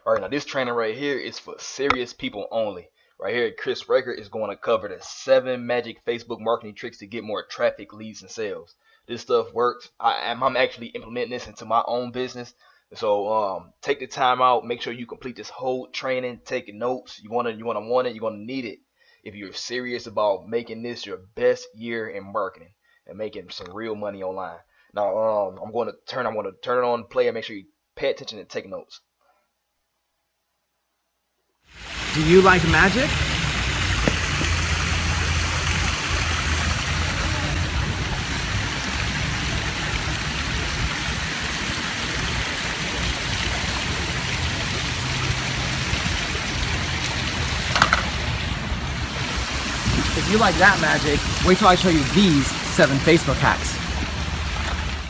All right, now this training right here is for serious people only. Right here, Chris Record is going to cover the 7 magic Facebook marketing tricks to get more traffic, leads, and sales. This stuff works. I'm actually implementing this into my own business. So take the time out. Make sure you complete this whole training. Take notes. You're gonna need it if you're serious about making this your best year in marketing and making some real money online. Now I'm going to turn it on play and make sure you pay attention and take notes. Do you like magic? If you like that magic, wait till I show you these 7 Facebook hacks.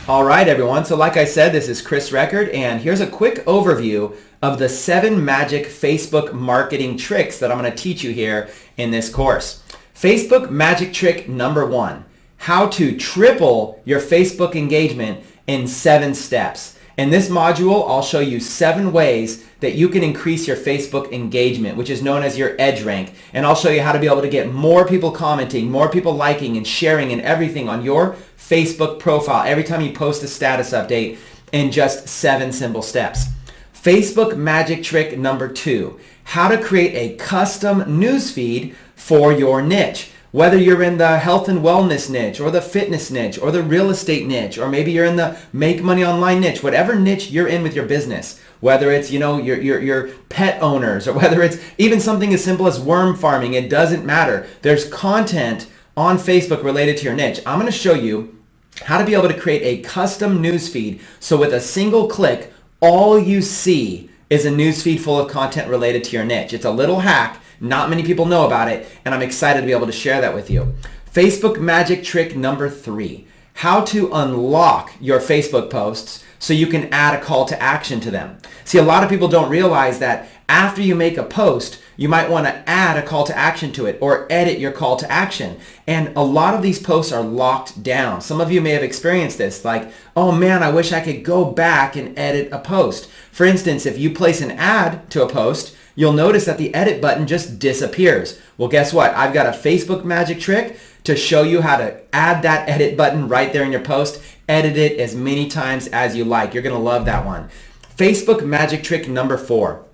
All right, everyone. So like I said, this is Chris Record, and here's a quick overview of the 7 magic Facebook marketing tricks that I'm going to teach you here in this course. Facebook magic trick number 1, how to triple your Facebook engagement in 7 steps. In this module, I'll show you 7 ways that you can increase your Facebook engagement, which is known as your edge rank. And I'll show you how to be able to get more people commenting, more people liking and sharing and everything on your Facebook profile every time you post a status update in just 7 simple steps. Facebook magic trick number 2, how to create a custom newsfeed for your niche. Whether you're in the health and wellness niche or the fitness niche or the real estate niche, or maybe you're in the make money online niche, whatever niche you're in with your business, whether it's, your pet owners, or whether it's even something as simple as worm farming, it doesn't matter. There's content on Facebook related to your niche. I'm going to show you how to be able to create a custom newsfeed. So with a single click, all you see is a newsfeed full of content related to your niche. It's a little hack. Not many people know about it, and I'm excited to be able to share that with you. Facebook magic trick number 3, how to unlock your Facebook posts so you can add a call to action to them. See, a lot of people don't realize that after you make a post, you might want to add a call to action to it or edit your call to action. And a lot of these posts are locked down. Some of you may have experienced this, like, oh man, I wish I could go back and edit a post. For instance, if you place an ad to a post, you'll notice that the edit button just disappears. Well, guess what? I've got a Facebook magic trick to show you how to add that edit button right there in your post. Edit it as many times as you like. You're going to love that one. Facebook magic trick number 4,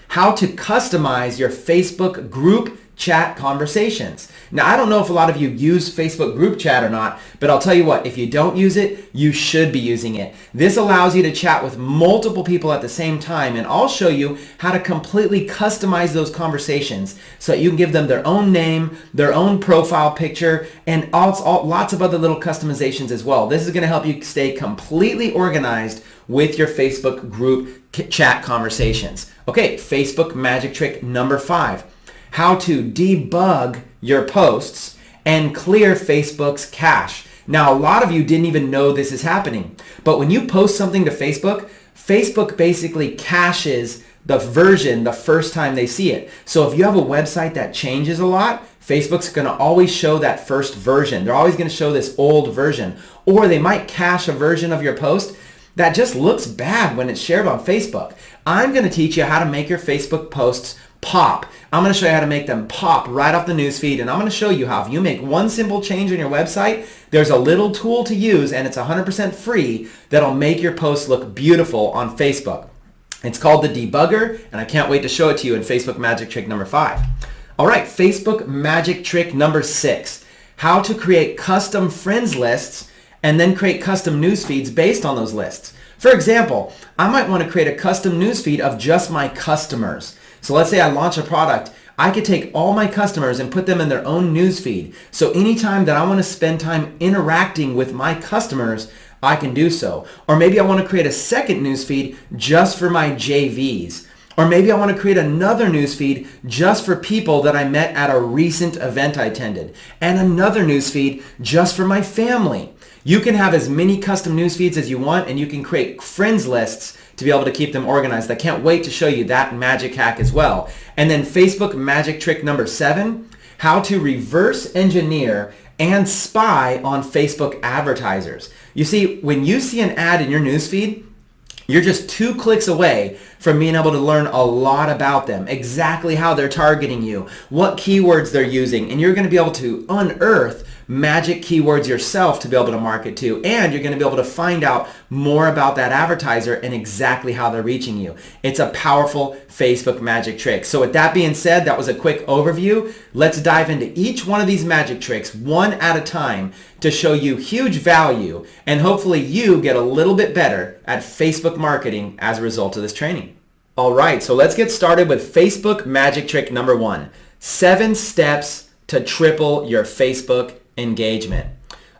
how to customize your Facebook group chat conversations. Now, I don't know if a lot of you use Facebook group chat or not, but I'll tell you what, if you don't use it, you should be using it. This allows you to chat with multiple people at the same time, and I'll show you how to completely customize those conversations so that you can give them their own name, their own profile picture, and lots of other little customizations as well. This is going to help you stay completely organized with your Facebook group chat conversations. Okay, Facebook magic trick number 5. How to debug your posts and clear Facebook's cache. Now, a lot of you didn't even know this is happening, but when you post something to Facebook, Facebook basically caches the version the first time they see it. So if you have a website that changes a lot, Facebook's going to always show that first version. They're always going to show this old version, or they might cache a version of your post that just looks bad when it's shared on Facebook. I'm going to teach you how to make your Facebook posts pop. I'm going to show you how to make them pop right off the newsfeed, and I'm going to show you how if you make one simple change on your website, there's a little tool to use, and it's 100% free, that'll make your posts look beautiful on Facebook. It's called the debugger, and I can't wait to show it to you in Facebook magic trick number 5. All right, Facebook magic trick number 6, how to create custom friends lists and then create custom news feeds based on those lists. For example, I might want to create a custom news feed of just my customers. So let's say I launch a product. I could take all my customers and put them in their own news feed. So anytime that I want to spend time interacting with my customers, I can do so. Or maybe I want to create a second news feed just for my JVs. Or maybe I want to create another news feed just for people that I met at a recent event I attended. And another news feed just for my family. You can have as many custom news feeds as you want, and you can create friends lists to be able to keep them organized. I can't wait to show you that magic hack as well. And then Facebook magic trick number 7, how to reverse engineer and spy on Facebook advertisers. You see, when you see an ad in your newsfeed, you're just 2 clicks away from being able to learn a lot about them, exactly how they're targeting you, what keywords they're using, and you're going to be able to unearth magic keywords yourself to be able to market to, and you're going to be able to find out more about that advertiser and exactly how they're reaching you. It's a powerful Facebook magic trick. So with that being said, that was a quick overview. Let's dive into each one of these magic tricks one at a time to show you huge value, and hopefully you get a little bit better at Facebook marketing as a result of this training. All right, so let's get started with Facebook magic trick number 1. 7 steps to triple your Facebook engagement.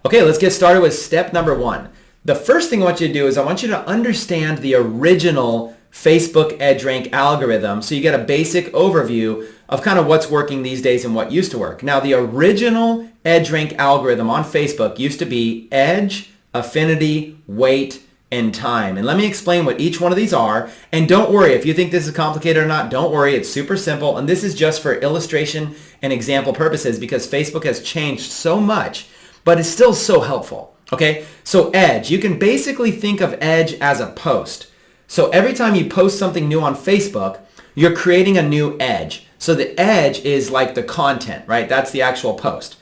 Okay, let's get started with step number 1. The first thing I want you to do is I want you to understand the original Facebook EdgeRank algorithm so you get a basic overview of kind of what's working these days and what used to work. Now, the original EdgeRank algorithm on Facebook used to be edge, affinity, weight, and time. And let me explain what each one of these are. And don't worry, if you think this is complicated or not, don't worry, it's super simple. And this is just for illustration and example purposes because Facebook has changed so much, but it's still so helpful. Okay, so edge, you can basically think of edge as a post. So every time you post something new on Facebook, you're creating a new edge. So the edge is like the content, right? That's the actual post.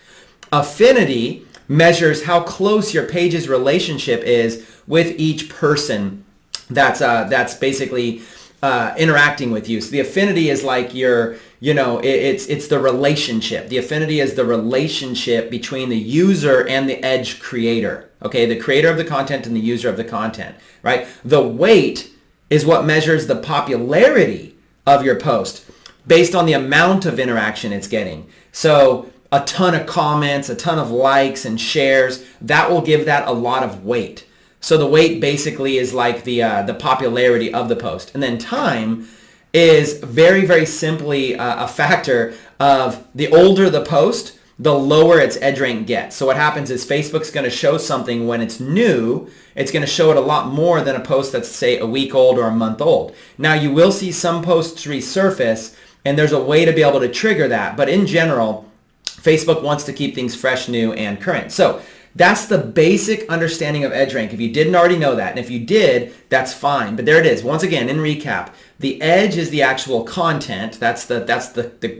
Affinity measures how close your page's relationship is with each person that's basically interacting with you. So the affinity is like your, it's the relationship. The affinity is the relationship between the user and the edge creator. Okay, the creator of the content and the user of the content, right? The weight is what measures the popularity of your post based on the amount of interaction it's getting. So a ton of comments, a ton of likes and shares, that will give that a lot of weight. So the weight basically is like the popularity of the post. And then time is very, very simply a factor of the older the post, the lower its edge rank gets. So what happens is Facebook's going to show something when it's new, it's going to show it a lot more than a post that's, say, a week old or a month old. Now, you will see some posts resurface, and there's a way to be able to trigger that. But in general, Facebook wants to keep things fresh, new, and current. So that's the basic understanding of edge rank. If you didn't already know that, and if you did, that's fine. But there it is. Once again, in recap, the edge is the actual content. That's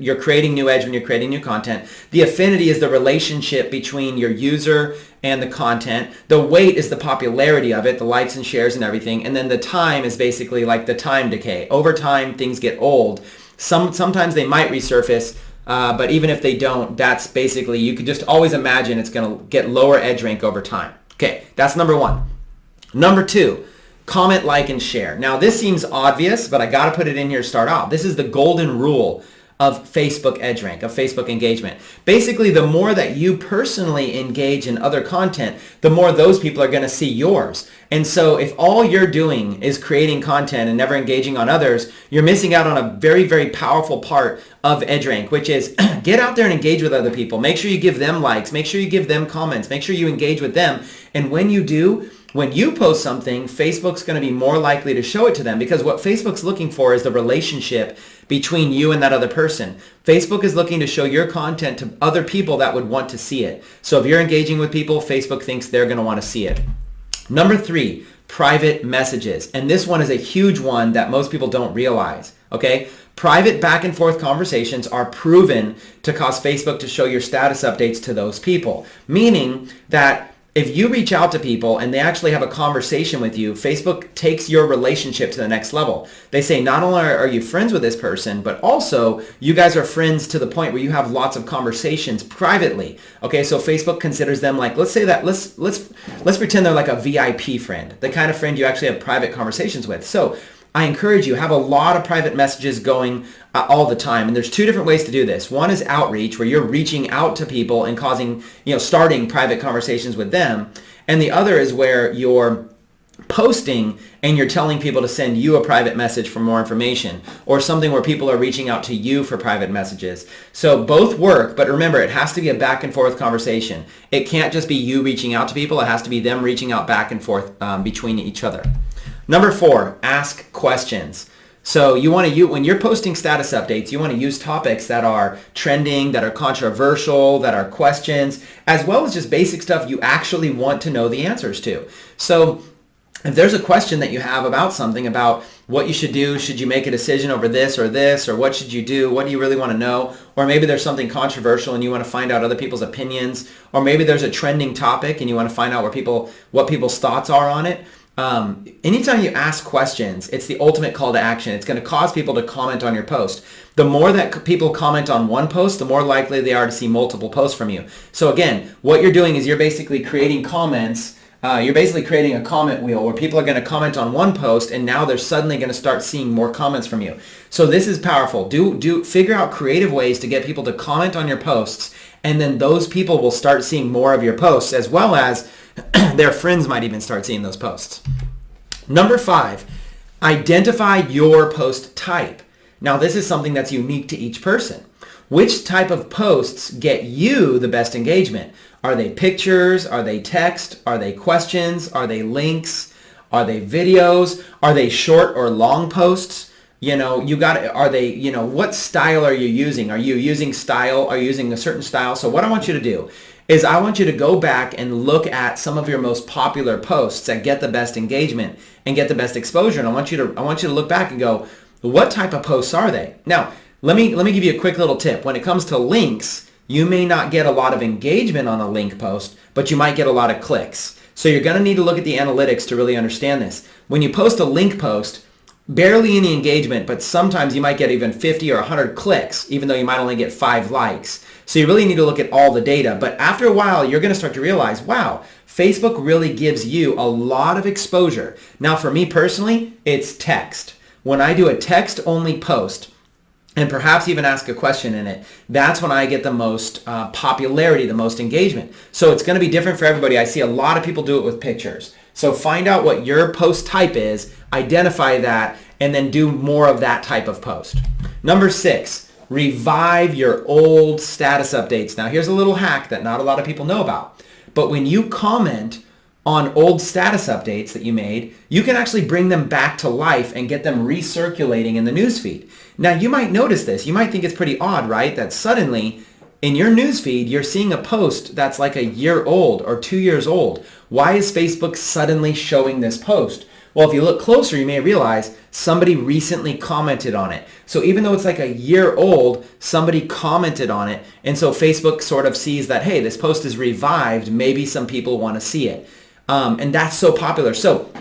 you're creating new edge when you're creating new content. The affinity is the relationship between your user and the content. The weight is the popularity of it, the likes and shares and everything. And then the time is basically like the time decay. Over time, things get old. Sometimes they might resurface. But even if they don't, that's basically, you could just always imagine it's going to get lower edge rank over time. Okay, that's number 1. Number 2, comment, like, and share. Now, this seems obvious, but I got to put it in here to start out. This is the golden rule of Facebook edge rank, of Facebook engagement. Basically, the more that you personally engage in other content, the more those people are going to see yours. And so if all you're doing is creating content and never engaging on others, you're missing out on a very, very powerful part of edge rank, which is get out there and engage with other people. Make sure you give them likes. Make sure you give them comments. Make sure you engage with them. And when you do, when you post something, Facebook's going to be more likely to show it to them, because what Facebook's looking for is the relationship between you and that other person. Facebook is looking to show your content to other people that would want to see it. So if you're engaging with people, Facebook thinks they're going to want to see it. Number 3, private messages. And this one is a huge one that most people don't realize. Okay? Private back and forth conversations are proven to cause Facebook to show your status updates to those people. Meaning that if you reach out to people and they actually have a conversation with you, Facebook takes your relationship to the next level. They say not only are you friends with this person, but also you guys are friends to the point where you have lots of conversations privately. Okay, so Facebook considers them like, let's pretend they're like a VIP friend, the kind of friend you actually have private conversations with. So I encourage you, have a lot of private messages going all the time. And there's 2 different ways to do this. One is outreach, where you're reaching out to people and starting private conversations with them. And the other is where you're posting and you're telling people to send you a private message for more information, or something where people are reaching out to you for private messages. So both work, but remember, it has to be a back and forth conversation. It can't just be you reaching out to people. It has to be them reaching out back and forth between each other. Number 4, ask questions. So when you're posting status updates, you want to use topics that are trending, that are controversial, that are questions, as well as just basic stuff you actually want to know the answers to. So if there's a question that you have about something, about what you should do, should you make a decision over this, or what should you do, what do you really want to know, or maybe there's something controversial and you want to find out other people's opinions, or maybe there's a trending topic and you want to find out what people's thoughts are on it. Anytime you ask questions, it's the ultimate call to action. It's going to cause people to comment on your post. The more that people comment on one post, the more likely they are to see multiple posts from you. So again, what you're doing is you're basically creating comments. You're basically creating a comment wheel where people are going to comment on one post, and now they're suddenly going to start seeing more comments from you. So this is powerful. Figure out creative ways to get people to comment on your posts, and then those people will start seeing more of your posts, as well as their friends might even start seeing those posts. Number 5, identify your post type. Now this is something that's unique to each person. Which type of posts get you the best engagement? Are they pictures? Are they text? Are they questions? Are they links? Are they videos? Are they short or long posts? What style are you using? Are you using style? Are you using a certain style? So what I want you to do is I want you to go back and look at some of your most popular posts that get the best engagement and get the best exposure. And I want you to look back and go, what type of posts are they? Now, let me give you a quick little tip. When it comes to links, you may not get a lot of engagement on a link post, but you might get a lot of clicks. So you're going to need to look at the analytics to really understand this. When you post a link post, barely any engagement, but sometimes you might get even 50 or 100 clicks, even though you might only get 5 likes. So you really need to look at all the data. But after a while, you're going to start to realize, wow, Facebook really gives you a lot of exposure. Now, for me personally, it's text. When I do a text-only post, and perhaps even ask a question in it, that's when I get the most popularity, the most engagement. So it's going to be different for everybody. I see a lot of people do it with pictures. So find out what your post type is, identify that, and then do more of that type of post. Number 6, revive your old status updates. Now here's a little hack that not a lot of people know about. But when you comment on old status updates that you made, you can actually bring them back to life and get them recirculating in the newsfeed. Now you might notice this. You might think it's pretty odd, right? That suddenly in your newsfeed, you're seeing a post that's like a year old or 2 years old. Why is Facebook suddenly showing this post? Well, if you look closer, you may realize somebody recently commented on it. So even though it's like a year old, somebody commented on it. And so Facebook sort of sees that, hey, this post is revived. Maybe some people want to see it. And that's so popular. So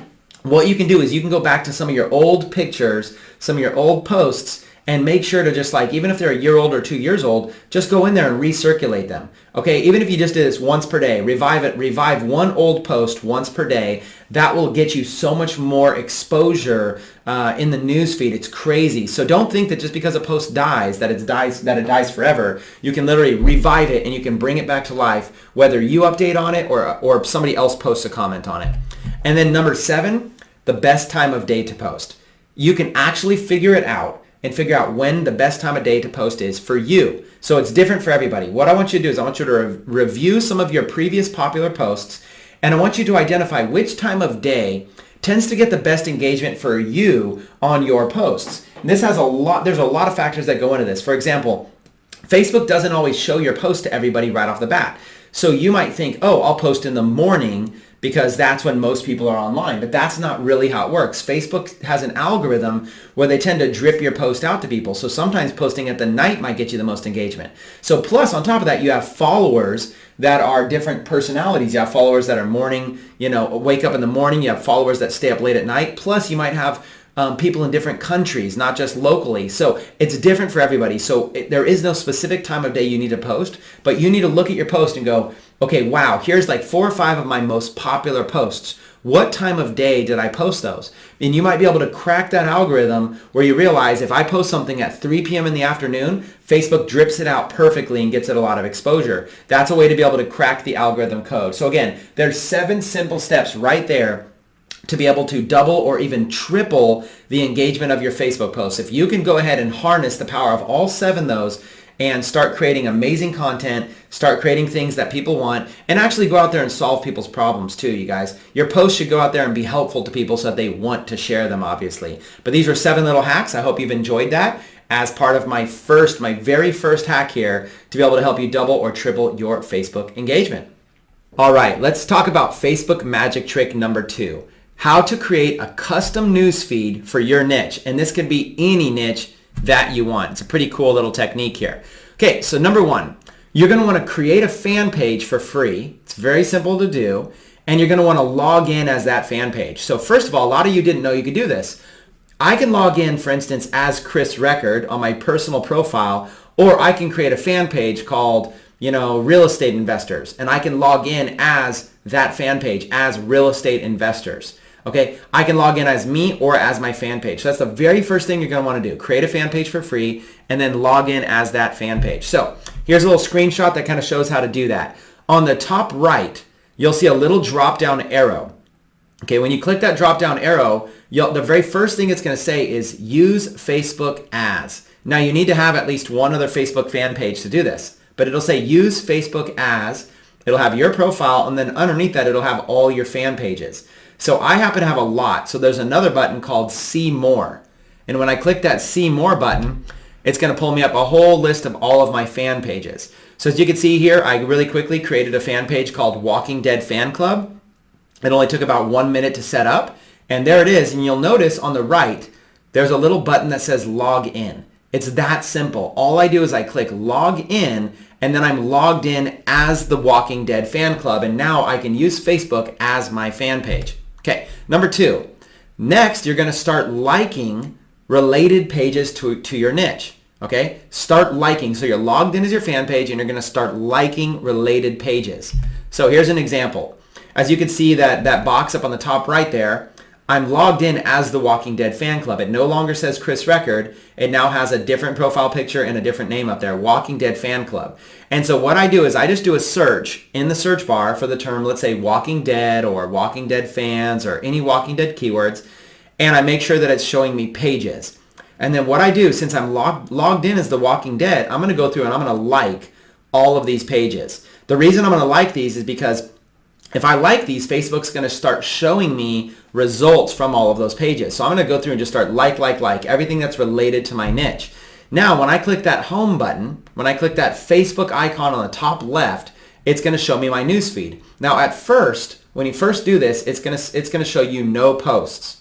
what you can do is you can go back to some of your old pictures, some of your old posts, and make sure to just like, even if they're a year old or 2 years old, just go in there and recirculate them. Okay, even if you just did this once per day, revive one old post once per day, that will get you so much more exposure in the newsfeed. It's crazy. So don't think that just because a post dies, that it dies forever. You can literally revive it and you can bring it back to life, whether you update on it or somebody else posts a comment on it. And then number 7, the best time of day to post. You can actually figure it out and figure out when the best time of day to post is for you. So it's different for everybody. What I want you to do is I want you to review some of your previous popular posts, and I want you to identify which time of day tends to get the best engagement for you on your posts. And this has there's a lot of factors that go into this. For example, Facebook doesn't always show your post to everybody right off the bat. So you might think, oh, I'll post in the morning because that's when most people are online. But that's not really how it works. Facebook has an algorithm where they tend to drip your post out to people. So sometimes posting at the night might get you the most engagement. So plus on top of that, you have followers that are different personalities. You have followers that are morning, wake up in the morning. You have followers that stay up late at night. Plus you might have people in different countries, not just locally. So it's different for everybody. So there is no specific time of day you need to post, but you need to look at your post and go, okay, wow, here's like 4 or 5 of my most popular posts. What time of day did I post those? And you might be able to crack that algorithm where you realize if I post something at 3 p.m. in the afternoon, Facebook drips it out perfectly and gets it a lot of exposure. That's a way to be able to crack the algorithm code. So again, there's 7 simple steps right there to be able to double or even triple the engagement of your Facebook posts. If you can go ahead and harness the power of all 7 of those and start creating amazing content, start creating things that people want, and actually go out there and solve people's problems too, you guys. Your posts should go out there and be helpful to people so that they want to share them, obviously. But these are 7 little hacks. I hope you've enjoyed that as part of my very first hack here to be able to help you double or triple your Facebook engagement. All right, let's talk about Facebook magic trick number 2. how to create a custom news feed for your niche. And this can be any niche that you want. It's a pretty cool little technique here. Okay, so number one, you're going to want to create a fan page for free. It's very simple to do. And you're going to want to log in as that fan page. So first of all, a lot of you didn't know you could do this. I can log in, for instance, as Chris Record on my personal profile, or I can create a fan page called, Real Estate Investors. And I can log in as that fan page, as Real Estate Investors. Okay, I can log in as me or as my fan page. So that's the very first thing you're going to want to do. Create a fan page for free and then log in as that fan page. So here's a little screenshot that kind of shows how to do that. On the top right, you'll see a little drop down arrow. Okay, when you click that drop down arrow, the very first thing it's going to say is use Facebook as. Now you need to have at least one other Facebook fan page to do this, but it'll say use Facebook as. It'll have your profile, and then underneath that it'll have all your fan pages. So I happen to have a lot. So there's another button called See More. And when I click that See More button, it's going to pull me up a whole list of all of my fan pages. So as you can see here, I really quickly created a fan page called Walking Dead Fan Club. It only took about 1 minute to set up. And there it is. And you'll notice on the right, there's a little button that says Log In. It's that simple. All I do is I click Log In, and then I'm logged in as the Walking Dead Fan Club. And now I can use Facebook as my fan page. Okay, number two. Next, you're going to start liking related pages to your niche. Okay, start liking. So you're logged in as your fan page, and you're going to start liking related pages. So here's an example. As you can see that box up on the top right there, I'm logged in as the Walking Dead Fan Club. It no longer says Chris Record. It now has a different profile picture and a different name up there, Walking Dead Fan Club. And so what I do is I just do a search in the search bar for the term, let's say Walking Dead or Walking Dead fans or any Walking Dead keywords, and I make sure that it's showing me pages. And then what I do, since I'm logged in as the Walking Dead, I'm going to go through and I'm going to like all of these pages. The reason I'm going to like these is because if I like these, Facebook's going to start showing me results from all of those pages. So I'm going to go through and just start like, everything that's related to my niche. Now, when I click that home button, when I click that Facebook icon on the top left, it's going to show me my newsfeed. Now, at first, when you first do this, it's going to show you no posts.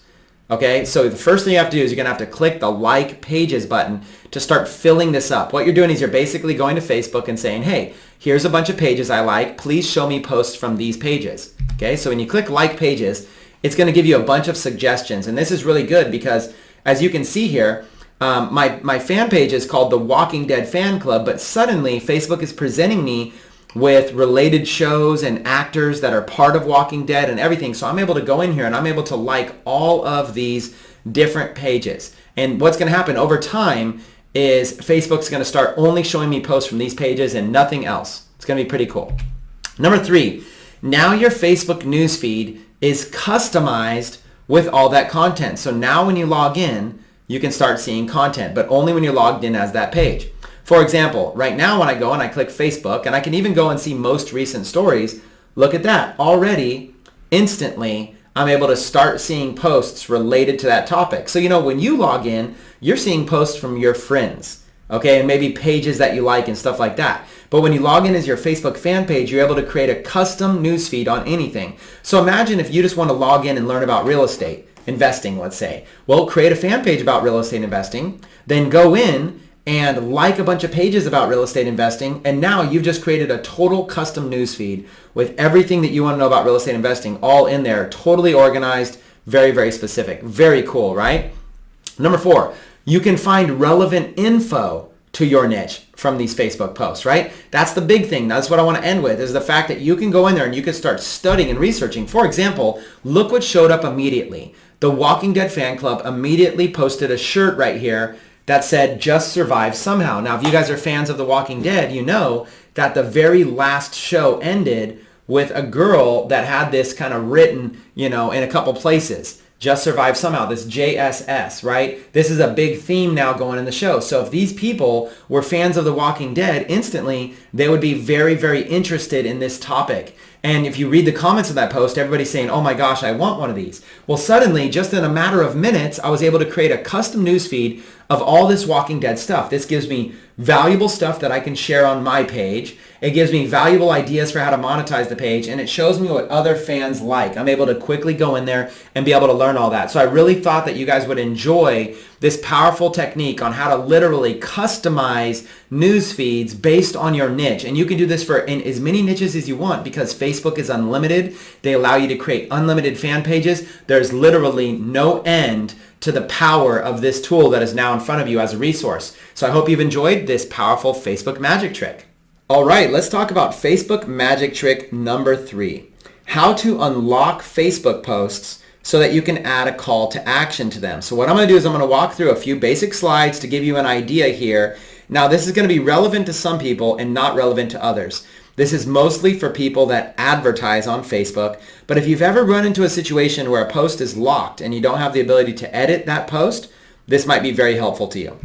Okay, so the first thing you have to do is you're going to have to click the like pages button to start filling this up. What you're doing is you're basically going to Facebook and saying, hey, here's a bunch of pages I like. Please show me posts from these pages. Okay, so when you click like pages, it's going to give you a bunch of suggestions. And this is really good because as you can see here, my fan page is called the Walking Dead Fan Club, but suddenly Facebook is presenting me with related shows and actors that are part of Walking Dead and everything. So I'm able to go in here and I'm able to like all of these different pages. And what's going to happen over time is Facebook's going to start only showing me posts from these pages and nothing else. It's going to be pretty cool. Number three, now your Facebook newsfeed is customized with all that content. So now when you log in, you can start seeing content, but only when you're logged in as that page. For example, right now when I go and I click Facebook, and I can even go and see most recent stories, look at that. Already, instantly, I'm able to start seeing posts related to that topic. So, when you log in, you're seeing posts from your friends, okay, and maybe pages that you like and stuff like that. But when you log in as your Facebook fan page, you're able to create a custom newsfeed on anything. So imagine if you just want to log in and learn about real estate investing, let's say. Well, create a fan page about real estate investing, then go in and like a bunch of pages about real estate investing, and now you've just created a total custom newsfeed with everything that you want to know about real estate investing all in there, totally organized, very, very specific. Very cool, right? Number four, you can find relevant info to your niche from these Facebook posts, right? That's the big thing. That's what I want to end with, is the fact that you can go in there and you can start studying and researching. For example, look what showed up immediately. The Walking Dead Fan Club immediately posted a shirt right here that said, just survive somehow. Now, if you guys are fans of The Walking Dead, you know that the very last show ended with a girl that had this kind of written, in a couple places. Just survive somehow, this JSS, right? This is a big theme now going in the show. So if these people were fans of The Walking Dead, instantly they would be very, very interested in this topic. And if you read the comments of that post, everybody's saying, oh my gosh, I want one of these. Well, suddenly, just in a matter of minutes, I was able to create a custom newsfeed of all this Walking Dead stuff. This gives me valuable stuff that I can share on my page. It gives me valuable ideas for how to monetize the page, and it shows me what other fans like. I'm able to quickly go in there and be able to learn all that. So I really thought that you guys would enjoy this powerful technique on how to literally customize news feeds based on your niche. And you can do this for in as many niches as you want because Facebook is unlimited. They allow you to create unlimited fan pages. There's literally no end to the power of this tool that is now in front of you as a resource. So I hope you've enjoyed this powerful Facebook magic trick. All right, let's talk about Facebook magic trick number 3. How to unlock Facebook posts so that you can add a call to action to them. So what I'm going to do is I'm going to walk through a few basic slides to give you an idea here. Now this is going to be relevant to some people and not relevant to others. This is mostly for people that advertise on Facebook. But if you've ever run into a situation where a post is locked and you don't have the ability to edit that post, this might be very helpful to you.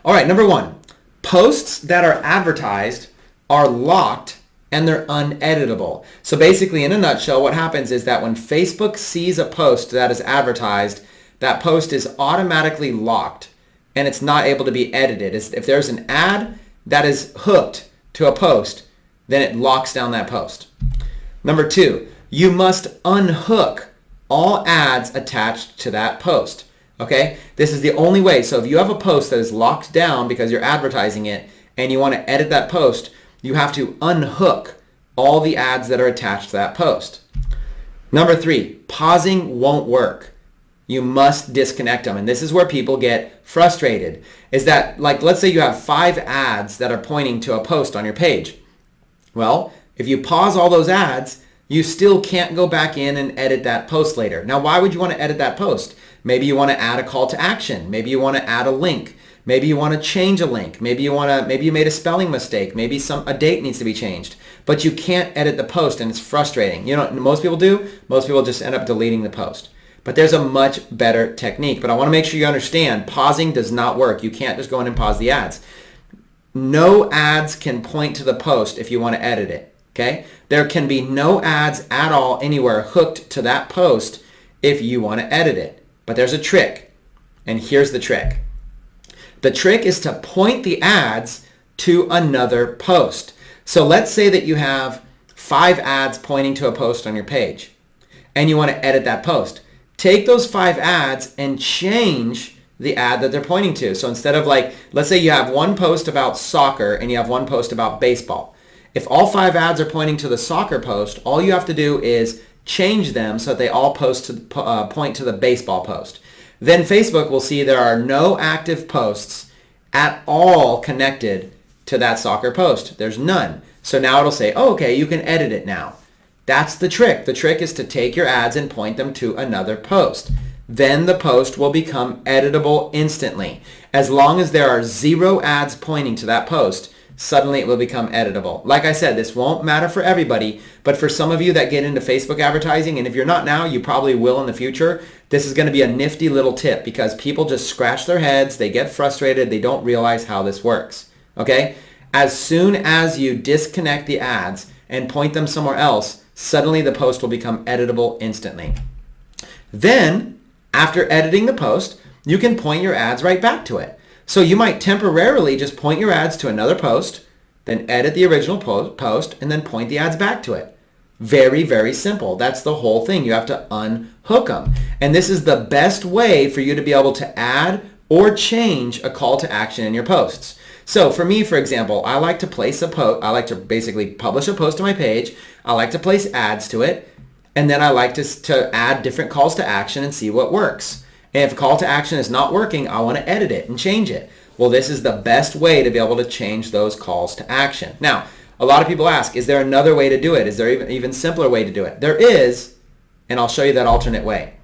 All right, number 1. Posts that are advertised are locked and they're uneditable. So basically, in a nutshell, what happens is that when Facebook sees a post that is advertised, that post is automatically locked and it's not able to be edited. If there's an ad that is hooked to a post, then it locks down that post. Number 2, you must unhook all ads attached to that post. Okay, this is the only way. So if you have a post that is locked down because you're advertising it and you want to edit that post, you have to unhook all the ads that are attached to that post. Number 3, pausing won't work. You must disconnect them. And this is where people get frustrated. Is that, like, let's say you have 5 ads that are pointing to a post on your page. Well, if you pause all those ads, you still can't go back in and edit that post later. Now, why would you want to edit that post? Maybe you want to add a call to action. Maybe you want to add a link. Maybe you want to change a link. Maybe you made a spelling mistake. Maybe a date needs to be changed. But you can't edit the post and it's frustrating. You know what most people do? Most people just end up deleting the post. But there's a much better technique. But I want to make sure you understand pausing does not work. You can't just go in and pause the ads. No ads can point to the post if you want to edit it. Okay? There can be no ads at all anywhere hooked to that post if you want to edit it. But there's a trick. And here's the trick. The trick is to point the ads to another post. So let's say that you have 5 ads pointing to a post on your page and you want to edit that post. Take those 5 ads and change the ad that they're pointing to. So instead of, like, let's say you have one post about soccer and you have one post about baseball. If all 5 ads are pointing to the soccer post, all you have to do is change them so that they all point to the baseball post. Then Facebook will see there are no active posts at all connected to that soccer post. There's none. So now it'll say, oh, okay, you can edit it now. That's the trick. The trick is to take your ads and point them to another post. Then the post will become editable instantly. As long as there are 0 ads pointing to that post, suddenly it will become editable. Like I said, this won't matter for everybody, but for some of you that get into Facebook advertising, and if you're not now, you probably will in the future, this is going to be a nifty little tip because people just scratch their heads, they get frustrated, they don't realize how this works. Okay? As soon as you disconnect the ads and point them somewhere else, suddenly the post will become editable instantly. Then, after editing the post, you can point your ads right back to it. So you might temporarily just point your ads to another post, then edit the original post, and then point the ads back to it. Very, very simple. That's the whole thing. You have to unhook them. And this is the best way for you to be able to add or change a call to action in your posts. So for me, for example, I like to place a post. I like to basically publish a post to my page. I like to place ads to it. And then I like to add different calls to action and see what works. And if a call to action is not working, I want to edit it and change it. Well, this is the best way to be able to change those calls to action. Now, a lot of people ask, is there another way to do it? Is there even simpler way to do it? There is, and I'll show you that alternate way.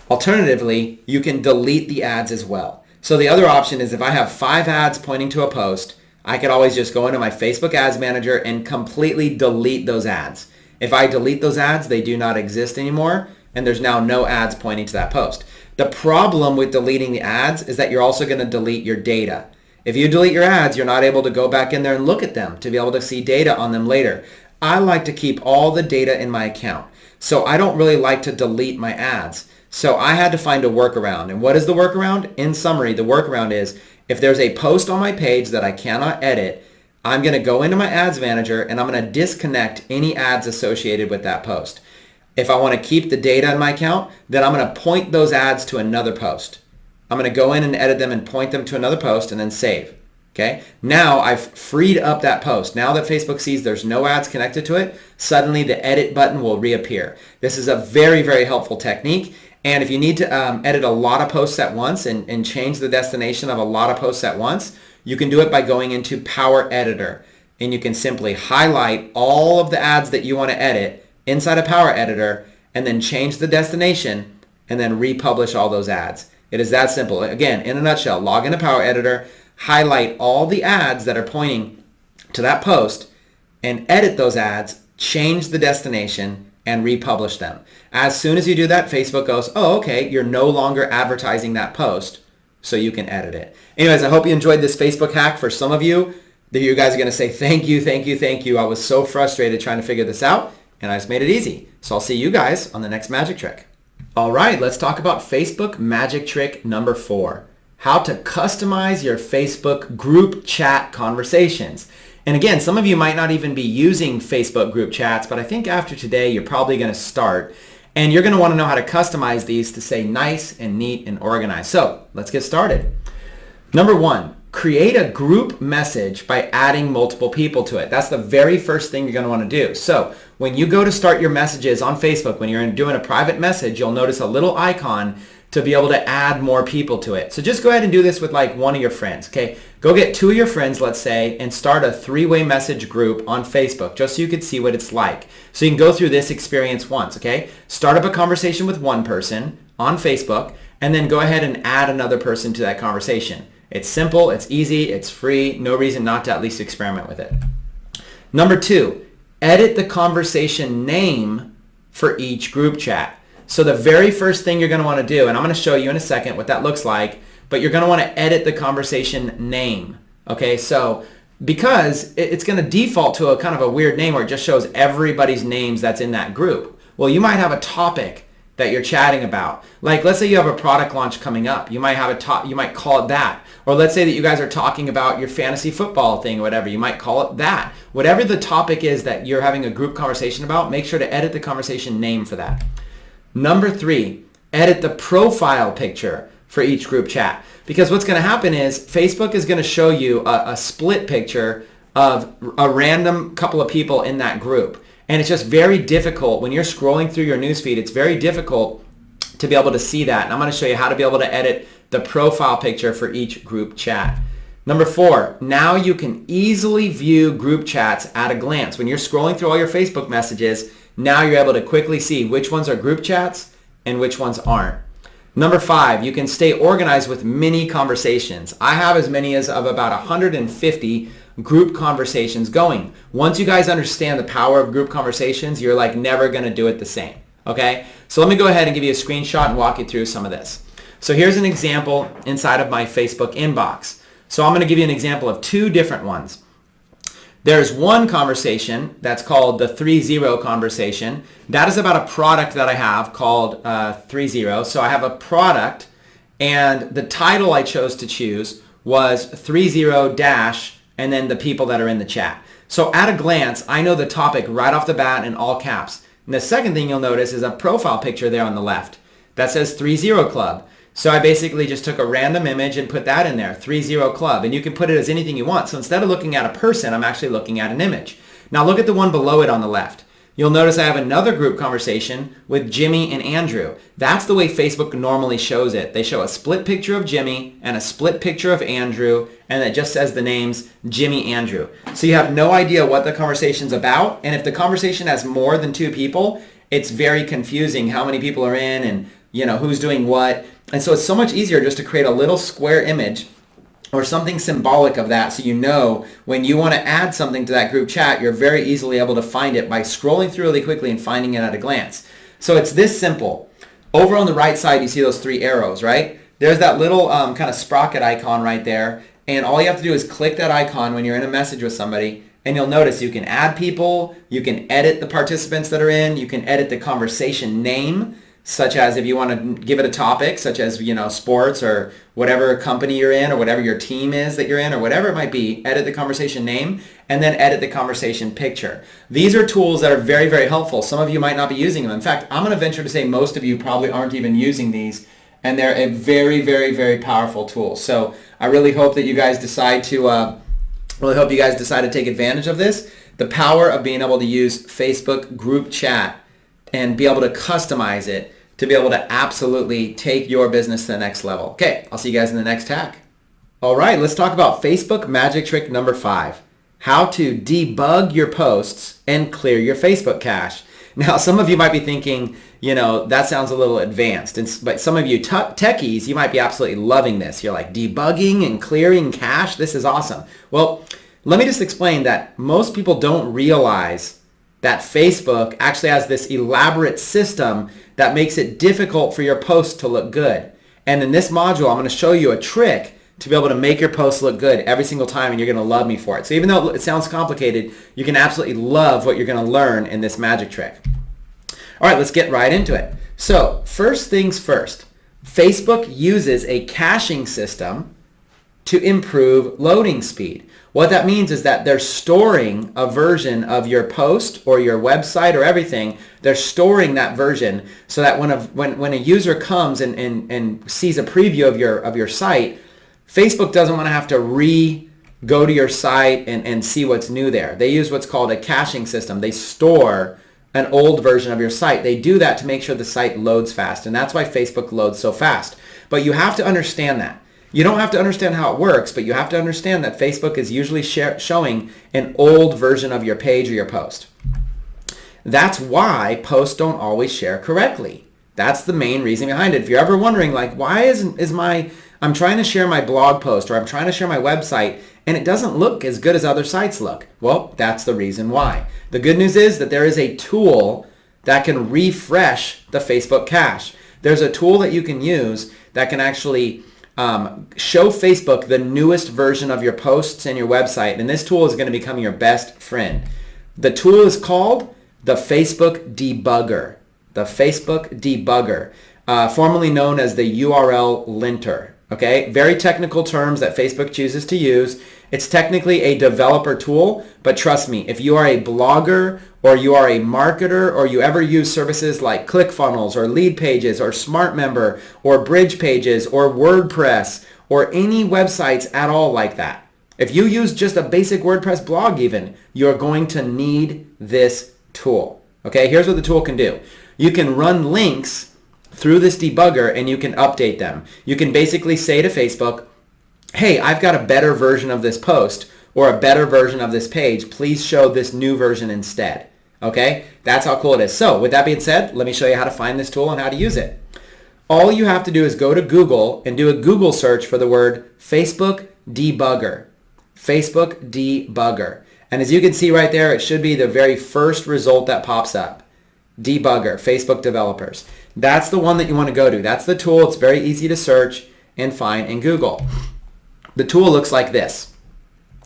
Alternatively, you can delete the ads as well. So the other option is if I have 5 ads pointing to a post, I could always just go into my Facebook Ads Manager and completely delete those ads. If I delete those ads, they do not exist anymore, and there's now no ads pointing to that post. The problem with deleting the ads is that you're also going to delete your data. If you delete your ads, you're not able to go back in there and look at them to be able to see data on them later. I like to keep all the data in my account. So I don't really like to delete my ads. So I had to find a workaround. And what is the workaround? In summary, the workaround is if there's a post on my page that I cannot edit, I'm going to go into my ads manager and I'm going to disconnect any ads associated with that post. If I want to keep the data in my account, then I'm going to point those ads to another post. I'm going to go in and edit them and point them to another post and then save. Okay. Now I've freed up that post. Now that Facebook sees there's no ads connected to it, suddenly the edit button will reappear. This is a very, very helpful technique. And if you need to edit a lot of posts at once and change the destination of a lot of posts at once, you can do it by going into Power Editor. And you can simply highlight all of the ads that you want to edit inside of Power Editor and then change the destination and then republish all those ads. It is that simple. Again, in a nutshell, log into Power Editor, highlight all the ads that are pointing to that post and edit those ads, change the destination, and republish them. As soon as you do that, Facebook goes, oh, okay, you're no longer advertising that post, so you can edit it. Anyways, I hope you enjoyed this Facebook hack. For some of you, you guys are going to say, thank you, thank you, thank you. I was so frustrated trying to figure this out, and I just made it easy. So I'll see you guys on the next magic trick. All right, let's talk about Facebook magic trick number 4. How to customize your Facebook group chat conversations. And again, some of you might not even be using Facebook group chats, but I think after today, you're probably going to start. And you're going to want to know how to customize these to say nice and neat and organized. So let's get started. Number 1, create a group message by adding multiple people to it. That's the very first thing you're going to want to do. So when you go to start your messages on Facebook, when you're doing a private message, you'll notice a little icon to be able to add more people to it. So just go ahead and do this with like one of your friends, okay? Go get 2 of your friends, let's say, and start a 3-way message group on Facebook just so you could see what it's like. So you can go through this experience once, okay? Start up a conversation with one person on Facebook and then go ahead and add another person to that conversation. It's simple, it's easy, it's free, no reason not to at least experiment with it. Number 2, edit the conversation name for each group chat. So the very first thing you're going to want to do, and I'm going to show you in a second what that looks like, but you're going to want to edit the conversation name. Okay, so because it's going to default to a kind of a weird name where it just shows everybody's names that's in that group. Well, you might have a topic that you're chatting about. Like let's say you have a product launch coming up. You might have you might call it that. Or let's say that you guys are talking about your fantasy football thing or whatever. You might call it that. Whatever the topic is that you're having a group conversation about, make sure to edit the conversation name for that. Number 3, edit the profile picture for each group chat. Because what's going to happen is Facebook is going to show you a split picture of a random couple of people in that group. And it's just very difficult when you're scrolling through your newsfeed. It's very difficult to be able to see that. And I'm going to show you how to be able to edit the profile picture for each group chat. Number 4, now you can easily view group chats at a glance. When you're scrolling through all your Facebook messages, now you're able to quickly see which ones are group chats and which ones aren't. Number 5, you can stay organized with mini conversations. I have as many as of about 150 group conversations going. Once you guys understand the power of group conversations, you're like never going to do it the same. Okay? So let me go ahead and give you a screenshot and walk you through some of this. So here's an example inside of my Facebook inbox. So I'm going to give you an example of 2 different ones. There's one conversation that's called the 3-0 conversation. That is about a product that I have called 3-0. So I have a product, and the title I chose to choose was 3-0 dash and then the people that are in the chat. So at a glance, I know the topic right off the bat in all caps. And the second thing you'll notice is a profile picture there on the left that says 3-0 Club. So I basically just took a random image and put that in there, 3-0 Club. And you can put it as anything you want. So instead of looking at a person, I'm actually looking at an image. Now look at the one below it on the left. You'll notice I have another group conversation with Jimmy and Andrew. That's the way Facebook normally shows it. They show a split picture of Jimmy and a split picture of Andrew, and it just says the names Jimmy, Andrew. So you have no idea what the conversation's about. And if the conversation has more than 2 people, it's very confusing how many people are in and who's doing what. And so it's so much easier just to create a little square image or something symbolic of that, so you know when you want to add something to that group chat, you're very easily able to find it by scrolling through really quickly and finding it at a glance. So it's this simple. Over on the right side, you see those 3 arrows, right? There's that little kind of sprocket icon right there, and all you have to do is click that icon when you're in a message with somebody, and you'll notice you can add people, you can edit the participants that are in, you can edit the conversation name, such as if you want to give it a topic, such as, sports or whatever company you're in or whatever your team is that you're in or whatever it might be, edit the conversation name and then edit the conversation picture. These are tools that are very, very helpful. Some of you might not be using them. In fact, I'm going to venture to say most of you probably aren't even using these, and they're a very, very, very powerful tool. So I really hope that you guys decide to take advantage of this. The power of being able to use Facebook group chat and be able to customize it to be able to absolutely take your business to the next level. Okay, I'll see you guys in the next hack. All right, let's talk about Facebook magic trick number 5, how to debug your posts and clear your Facebook cache. Now, some of you might be thinking, that sounds a little advanced, but some of you techies, you might be absolutely loving this. You're like, debugging and clearing cache, this is awesome. Well, let me just explain that most people don't realize that Facebook actually has this elaborate system that makes it difficult for your posts to look good. And in this module, I'm going to show you a trick to be able to make your posts look good every single time, and you're going to love me for it. So even though it sounds complicated, you can absolutely love what you're going to learn in this magic trick. All right, let's get right into it. So first things first, Facebook uses a caching system to improve loading speed. What that means is that they're storing a version of your post or your website or everything. They're storing that version so that when a user comes and sees a preview of your site, Facebook doesn't want to have to go to your site and see what's new there. They use what's called a caching system. They store an old version of your site. They do that to make sure the site loads fast, and that's why Facebook loads so fast. But you have to understand that. You don't have to understand how it works, but you have to understand that Facebook is usually showing an old version of your page or your post. That's why posts don't always share correctly. That's the main reason behind it. If you're ever wondering, like, why I'm trying to share my blog post or I'm trying to share my website and it doesn't look as good as other sites look. Well, that's the reason why. The good news is that there is a tool that can refresh the Facebook cache. There's a tool that you can use that can actually show Facebook the newest version of your posts and your website, and this tool is going to become your best friend. The tool is called the Facebook Debugger. The Facebook Debugger, formerly known as the URL linter. Okay, very technical terms that Facebook chooses to use. It's technically a developer tool, but trust me, if you are a blogger or you are a marketer or you ever use services like ClickFunnels or Lead Pages or SmartMember or Bridge Pages or WordPress or any websites at all like that, if you use just a basic WordPress blog even, you're going to need this tool. Okay, here's what the tool can do. You can run links through this debugger and you can update them. You can basically say to Facebook, hey, I've got a better version of this post or a better version of this page. Please show this new version instead. Okay, that's how cool it is. So with that being said, let me show you how to find this tool and how to use it. All you have to do is go to Google and do a Google search for the word Facebook Debugger. Facebook Debugger. And as you can see right there, it should be the very first result that pops up. Debugger, Facebook developers. That's the one that you want to go to. That's the tool. It's very easy to search and find in Google. The tool looks like this.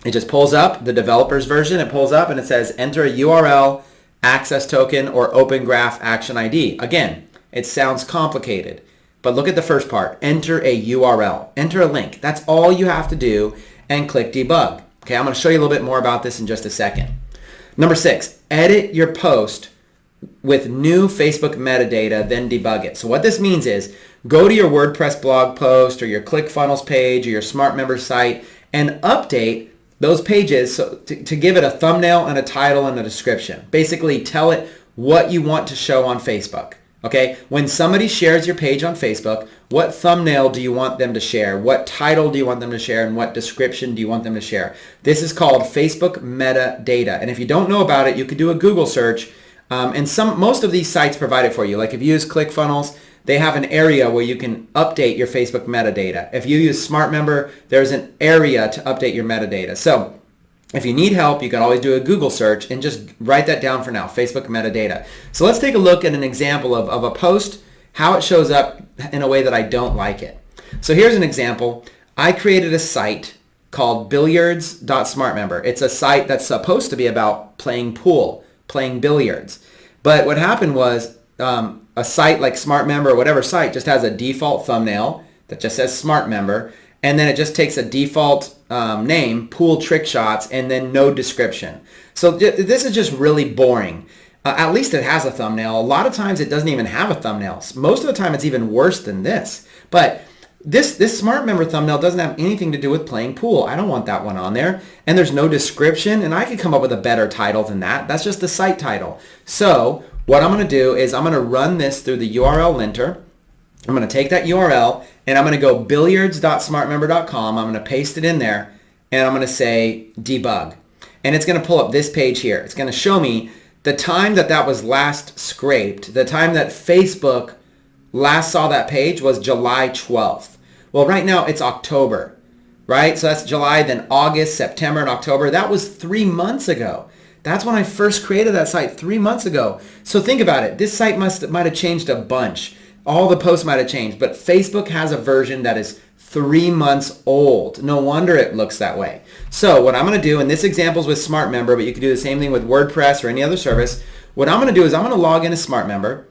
It just pulls up the developer's version. It pulls up and it says enter a URL, access token, or Open Graph Action ID. Again, it sounds complicated, but look at the first part. Enter a URL. Enter a link. That's all you have to do and click debug. Okay, I'm going to show you a little bit more about this in just a second. Number 6, edit your post with new Facebook metadata, then debug it. So what this means is go to your WordPress blog post or your ClickFunnels page or your SmartMember site and update those pages to give it a thumbnail and a title and a description. Basically tell it what you want to show on Facebook. Okay, when somebody shares your page on Facebook, what thumbnail do you want them to share? What title do you want them to share? And what description do you want them to share? This is called Facebook metadata. And if you don't know about it, you could do a Google search. And most of these sites provide it for you. Like if you use ClickFunnels, they have an area where you can update your Facebook metadata. If you use SmartMember, there's an area to update your metadata. So if you need help, you can always do a Google search and just write that down for now, Facebook metadata. So let's take a look at an example of a post, how it shows up in a way that I don't like it. So here's an example. I created a site called billiards.smartmember. It's a site that's supposed to be about playing pool, playing billiards. But what happened was a site like Smart Member or whatever site just has a default thumbnail that just says Smart Member, and then it just takes a default name, Pool Trick Shots, and then no description. So this is just really boring. At least it has a thumbnail. A lot of times it doesn't even have a thumbnail. Most of the time it's even worse than this. But this Smart Member thumbnail doesn't have anything to do with playing pool. I don't want that one on there. And there's no description, and I could come up with a better title than that. That's just the site title. So what I'm going to do is I'm going to run this through the URL linter. I'm going to take that URL and I'm going to go billiards.smartmember.com. I'm going to paste it in there and I'm going to say debug. And it's going to pull up this page here. It's going to show me the time that was last scraped. The time that Facebook last saw that page was July 12th. Well, right now it's October, right? So that's July, then August, September, and October. That was 3 months ago. That's when I first created that site 3 months ago. So think about it. This site might have changed a bunch. All the posts might have changed, but Facebook has a version that is 3 months old. No wonder it looks that way. So what I'm going to do, and this example is with Smart Member, but you can do the same thing with WordPress or any other service. What I'm going to do is I'm going to log into Smart Member,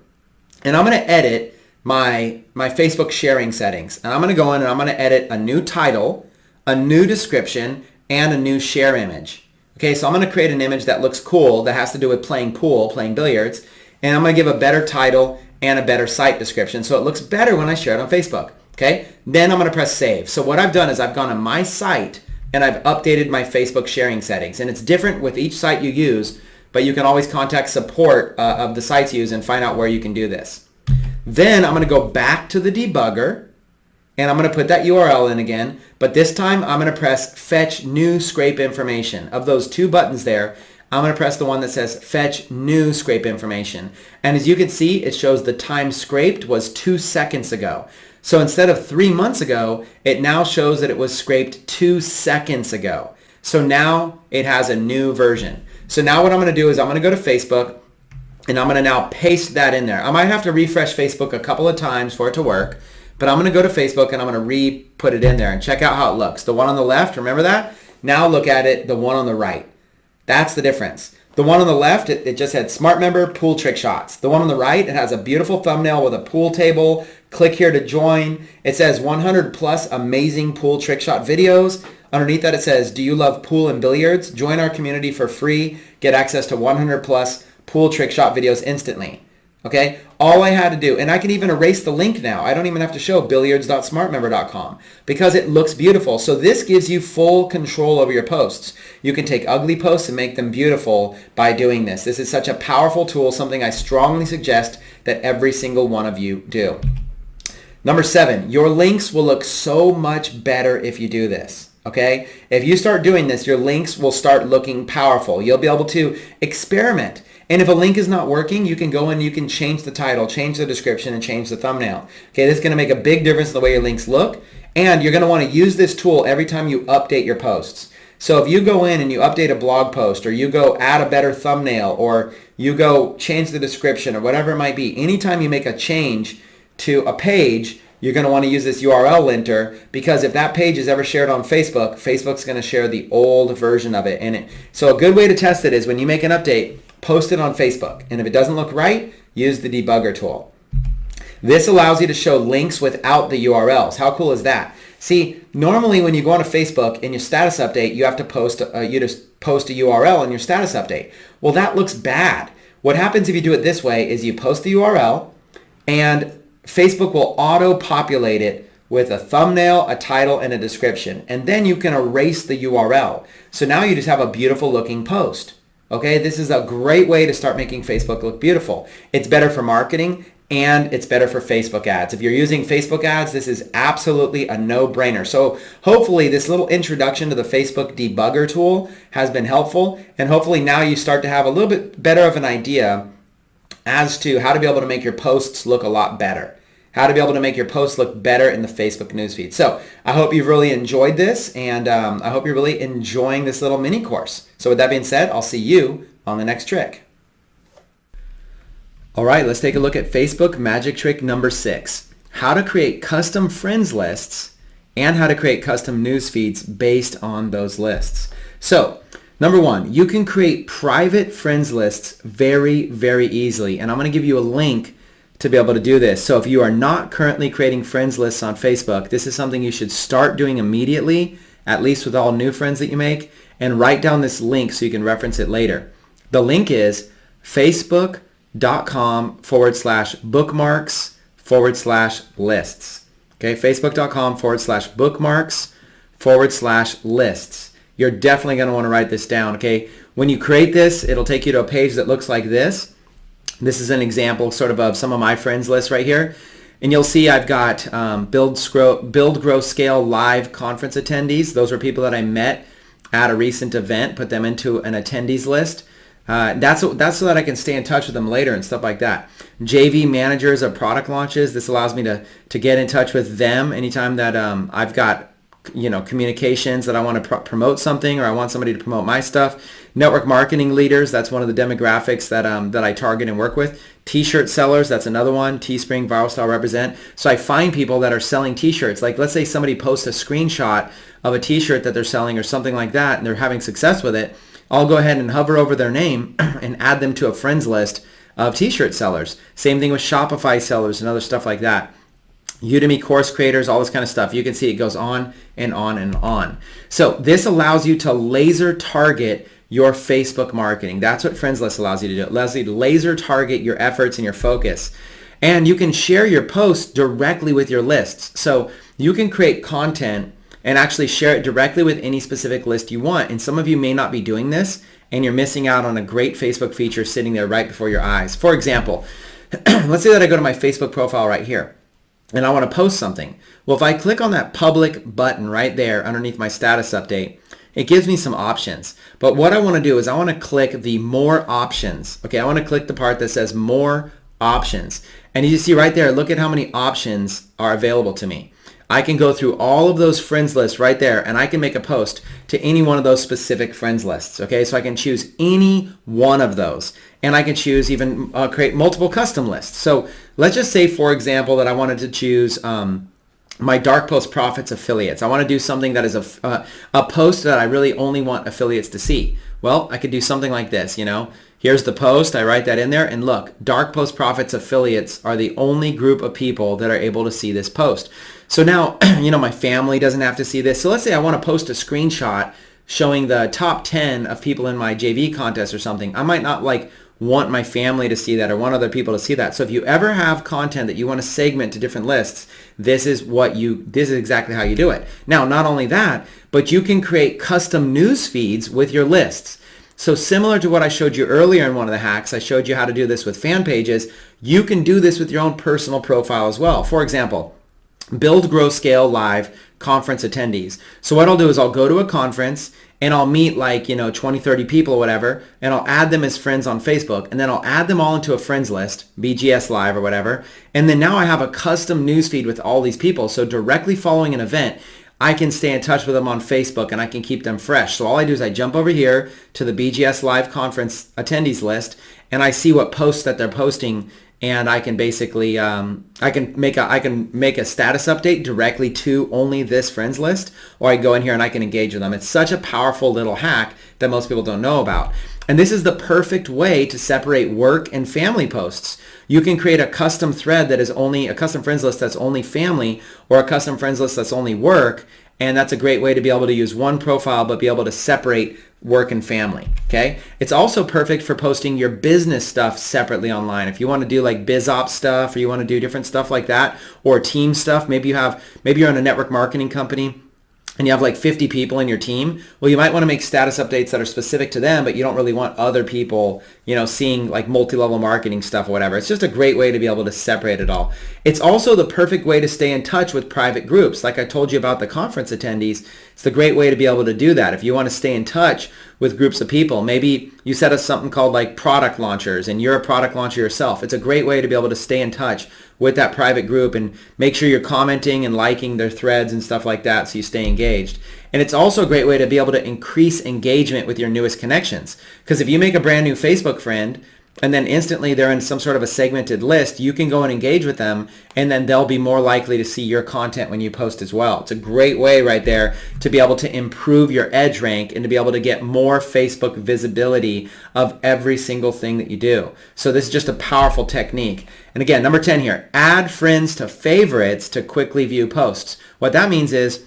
and I'm going to edit my Facebook sharing settings. And I'm going to go in and I'm going to edit a new title, a new description, and a new share image. Okay, so I'm going to create an image that looks cool that has to do with playing pool, playing billiards, and I'm going to give a better title and a better site description so it looks better when I share it on Facebook. Okay, then I'm going to press save. So what I've done is I've gone to my site and I've updated my Facebook sharing settings, and it's different with each site you use, but you can always contact support of the sites you use and find out where you can do this. Then I'm going to go back to the debugger and I'm going to put that URL in again, but this time I'm going to press fetch new scrape information. Of those two buttons there, I'm going to press the one that says fetch new scrape information. And as you can see, it shows the time scraped was 2 seconds ago. So instead of 3 months ago, it now shows that it was scraped 2 seconds ago. So now it has a new version. So now what I'm going to do is I'm going to go to Facebook and I'm going to now paste that in there. I might have to refresh Facebook a couple of times for it to work, but I'm going to go to Facebook and I'm going to re-put it in there and check out how it looks. The one on the left, remember that? Now look at it, the one on the right. That's the difference. The one on the left, it just had Smart Member Pool Trick Shots. The one on the right, it has a beautiful thumbnail with a pool table. Click here to join. It says 100 plus amazing pool trick shot videos. Underneath that it says, do you love pool and billiards? Join our community for free. Get access to 100 plus pool trick shot videos instantly. Okay, all I had to do, and I can even erase the link now. I don't even have to show billiards.smartmember.com because it looks beautiful. So this gives you full control over your posts. You can take ugly posts and make them beautiful by doing this. This is such a powerful tool, something I strongly suggest that every single one of you do. Number 7, your links will look so much better if you do this. Okay, if you start doing this, your links will start looking powerful. You'll be able to experiment. And if a link is not working, you can go in, you can change the title, change the description, and change the thumbnail. Okay, this is going to make a big difference in the way your links look. And you're going to want to use this tool every time you update your posts. So if you go in and you update a blog post, or you go add a better thumbnail, or you go change the description, or whatever it might be, anytime you make a change to a page, you're going to want to use this URL linter, because if that page is ever shared on Facebook, Facebook's going to share the old version of it. So a good way to test it is when you make an update, post it on Facebook. And if it doesn't look right, use the debugger tool. This allows you to show links without the URLs. How cool is that? See, normally when you go on to Facebook in your status update, you have to post a URL in your status update. Well, that looks bad. What happens if you do it this way is you post the URL and Facebook will auto-populate it with a thumbnail, a title, and a description. And then you can erase the URL. So now you just have a beautiful looking post. Okay, this is a great way to start making Facebook look beautiful. It's better for marketing and it's better for Facebook ads. If you're using Facebook ads, this is absolutely a no-brainer. So hopefully this little introduction to the Facebook debugger tool has been helpful, and hopefully now you start to have a little bit better of an idea as to how to be able to make your posts look a lot better. How to be able to make your posts look better in the Facebook newsfeed. So I hope you've really enjoyed this, and I hope you're really enjoying this little mini course. So with that being said, I'll see you on the next trick. All right, let's take a look at Facebook magic trick number 6. How to create custom friends lists and how to create custom news feeds based on those lists. So number 1, you can create private friends lists very, very easily. And I'm going to give you a link to be able to do this. So if you are not currently creating friends lists on Facebook, this is something you should start doing immediately, at least with all new friends that you make, and write down this link so you can reference it later. The link is facebook.com/bookmarks/lists. Okay, facebook.com/bookmarks/lists. You're definitely going to want to write this down. Okay, when you create this, it'll take you to a page that looks like this. This is an example sort of some of my friends list right here. And you'll see I've got Build, Grow, Scale live conference attendees. Those were people that I met at a recent event, put them into an attendees list. That's so that I can stay in touch with them later and stuff like that. JV managers of product launches. This allows me to get in touch with them anytime that I've got communications that I want to promote something, or I want somebody to promote my stuff. Network marketing leaders, that's one of the demographics that I target and work with. T-shirt sellers, that's another one. Teespring, Viral Style Represent. So I find people that are selling t-shirts. Like, let's say somebody posts a screenshot of a t-shirt that they're selling or something like that, and they're having success with it. I'll go ahead and hover over their name and add them to a friends list of t-shirt sellers. Same thing with Shopify sellers and other stuff like that. Udemy course creators, all this kind of stuff. You can see it goes on and on and on. So this allows you to laser target your Facebook marketing. That's what Friends List allows you to do. It allows you to laser target your efforts and your focus. And you can share your posts directly with your lists. So you can create content and actually share it directly with any specific list you want. And some of you may not be doing this, and you're missing out on a great Facebook feature sitting there right before your eyes. For example, let's say that I go to my Facebook profile right here, and I want to post something. Well, if I click on that public button right there underneath my status update, it gives me some options. But what I want to do is I want to click the more options. Okay, I want to click the part that says more options. And you see right there, look at how many options are available to me. I can go through all of those friends lists right there, and I can make a post to any one of those specific friends lists. Okay, so I can choose any one of those, and I can choose even create multiple custom lists. So let's just say, for example, that I wanted to choose my Dark Post Profits affiliates. I want to do something that is a post that I really only want affiliates to see. Well, I could do something like this, Here's the post. I write that in there, and look, Dark Post Profits affiliates are the only group of people that are able to see this post. So now, my family doesn't have to see this. So let's say I want to post a screenshot showing the top 10 of people in my JV contest or something. I might not want my family to see that or want other people to see that. So if you ever have content that you want to segment to different lists, this is exactly how you do it. Now, not only that, but you can create custom news feeds with your lists. So similar to what I showed you earlier in one of the hacks, I showed you how to do this with fan pages. You can do this with your own personal profile as well. For example, Build, Grow, Scale Live conference attendees. So what I'll do is I'll go to a conference and I'll meet 20, 30 people or whatever, and I'll add them as friends on Facebook, and then I'll add them all into a friends list, BGS Live or whatever, and then now I have a custom newsfeed with all these people. So directly following an event, I can stay in touch with them on Facebook and I can keep them fresh. So all I do is I jump over here to the BGS Live conference attendees list, and I see what posts that they're posting, and I can basically I can make a status update directly to only this friends list, or I go in here and I can engage with them. It's such a powerful little hack that most people don't know about. And this is the perfect way to separate work and family posts. You can create a custom thread that is only a custom friends list that's only family, or a custom friends list that's only work. And that's a great way to be able to use one profile but be able to separate work and family. Okay, it's also perfect for posting your business stuff separately online. If you want to do biz ops stuff, or you want to do different stuff like that, or team stuff, maybe you're in a network marketing company and you have 50 people in your team. Well, you might want to make status updates that are specific to them, but you don't really want other people, seeing multi-level marketing stuff or whatever. It's just a great way to be able to separate it all. It's also the perfect way to stay in touch with private groups. Like I told you about the conference attendees, it's the great way to be able to do that. If you want to stay in touch with groups of people, maybe you set up something called product launchers, and you're a product launcher yourself. It's a great way to be able to stay in touch with that private group and make sure you're commenting and liking their threads and stuff like that so you stay engaged. And it's also a great way to be able to increase engagement with your newest connections. Because if you make a brand new Facebook friend and then instantly they're in some sort of a segmented list, you can go and engage with them, and then they'll be more likely to see your content when you post as well. It's a great way right there to be able to improve your edge rank and to be able to get more Facebook visibility of every single thing that you do. So this is just a powerful technique. And again, number 10 here, add friends to favorites to quickly view posts. What that means is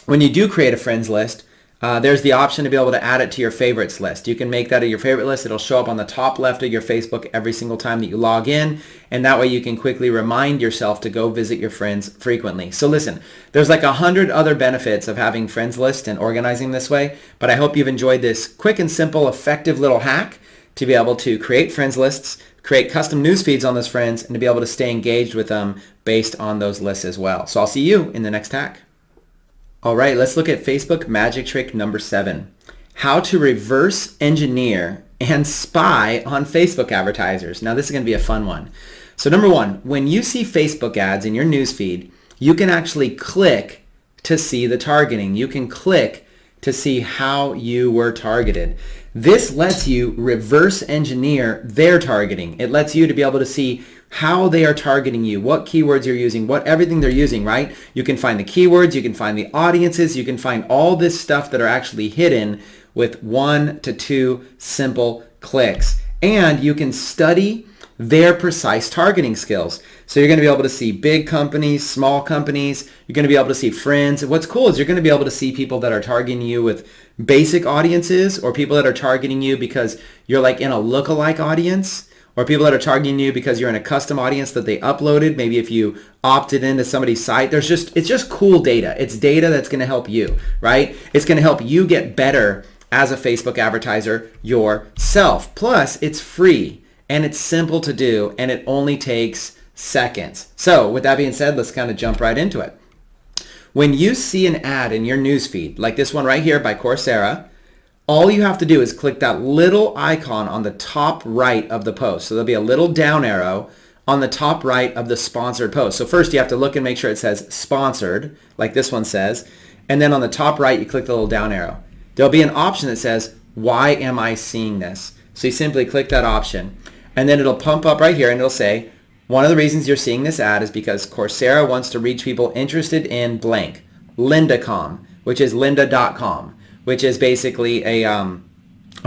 when you do create a friends list, there's the option to be able to add it to your favorites list. You can make that your favorite list. It'll show up on the top left of your Facebook every single time that you log in, and that way you can quickly remind yourself to go visit your friends frequently. So listen, there's like 100 other benefits of having friends list and organizing this way, but I hope you've enjoyed this quick and simple, effective little hack to be able to create friends lists, create custom news feeds on those friends, and to be able to stay engaged with them based on those lists as well. So I'll see you in the next hack. All right, let's look at Facebook magic trick number 7. How to reverse engineer and spy on Facebook advertisers. Now this is going to be a fun one. So number 1, when you see Facebook ads in your newsfeed, you can actually click to see the targeting. You can click to see how you were targeted. This lets you reverse engineer their targeting. It lets you to be able to see how they are targeting you, what keywords you're using, what everything they're using, right? You can find the keywords, you can find the audiences, you can find all this stuff that are actually hidden with 1 to 2 simple clicks. And you can study their precise targeting skills. So you're going to be able to see big companies, small companies, you're going to be able to see friends. What's cool is you're going to be able to see people that are targeting you with basic audiences, or people that are targeting you because you're like in a lookalike audience, or people that are targeting you because you're in a custom audience that they uploaded. Maybe if you opted into somebody's site, it's just cool data. It's data that's going to help you, right? It's going to help you get better as a Facebook advertiser yourself. Plus, it's free and it's simple to do, and it only takes seconds. So with that being said, let's kind of jump right into it. When you see an ad in your newsfeed, like this one right here by Coursera, all you have to do is click that little icon on the top right of the post. So there'll be a little down arrow on the top right of the sponsored post. So first you have to look and make sure it says sponsored, like this one says. And then on the top right, you click the little down arrow. There'll be an option that says, why am I seeing this? So you simply click that option. And then it'll pump up right here and it'll say, one of the reasons you're seeing this ad is because Coursera wants to reach people interested in blank, Lynda.com, which is lynda.com, which is basically a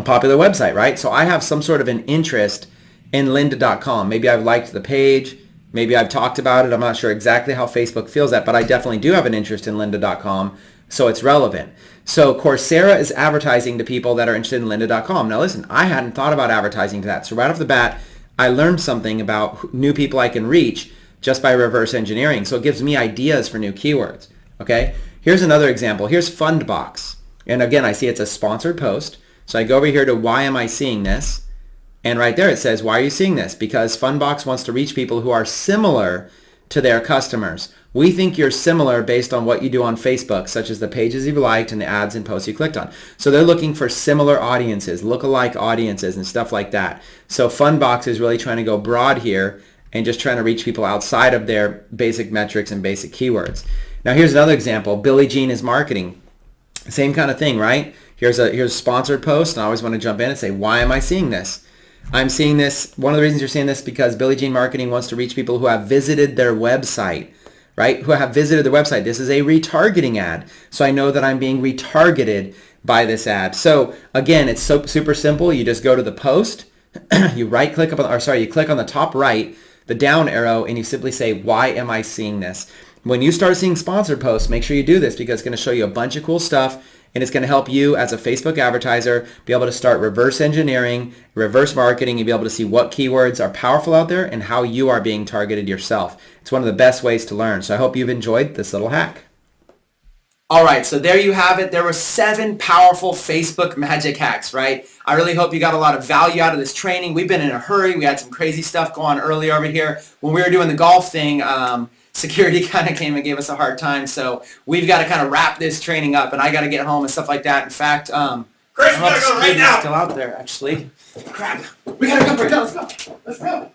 popular website, right? So I have some sort of an interest in lynda.com. Maybe I've liked the page, maybe I've talked about it. I'm not sure exactly how Facebook feels that, but I definitely do have an interest in lynda.com, so it's relevant. So Coursera is advertising to people that are interested in lynda.com. Now listen, I hadn't thought about advertising to that. So right off the bat, I learned something about new people I can reach just by reverse engineering. So it gives me ideas for new keywords. Okay, here's another example. Here's Fundbox. And again, I see it's a sponsored post. So I go over here to why am I seeing this? And right there it says, why are you seeing this? Because Fundbox wants to reach people who are similar to their customers. We think you're similar based on what you do on Facebook, such as the pages you've liked and the ads and posts you clicked on. So they're looking for similar audiences, lookalike audiences and stuff like that. So Fundbox is really trying to go broad here and just trying to reach people outside of their basic metrics and basic keywords. Now here's another example. Billie Jean is marketing. Same kind of thing, right? Here's a sponsored post, and I always want to jump in and say, why am I seeing this? I'm seeing this, one of the reasons you're seeing this because Billie Jean Marketing wants to reach people who have visited their website, right? Who have visited their website. This is a retargeting ad. So I know that I'm being retargeted by this ad. So again, it's super simple. You just go to the post, you right click up on, or sorry, you click on the top right, the down arrow, and you simply say, why am I seeing this? When you start seeing sponsored posts, make sure you do this because it's going to show you a bunch of cool stuff, and it's going to help you as a Facebook advertiser be able to start reverse engineering, reverse marketing, and be able to see what keywords are powerful out there and how you are being targeted yourself. It's one of the best ways to learn. So I hope you've enjoyed this little hack. All right, so there you have it. There were 7 powerful Facebook magic hacks, right? I really hope you got a lot of value out of this training. We've been in a hurry. We had some crazy stuff going on earlier over here. When we were doing the golf thing, security kind of came and gave us a hard time, so we've got to kind of wrap this training up, and I got to get home and stuff like that. In fact, Chris, we gotta go right now. Still out there, actually. Crap. We gotta go right now. Let's go. Let's go.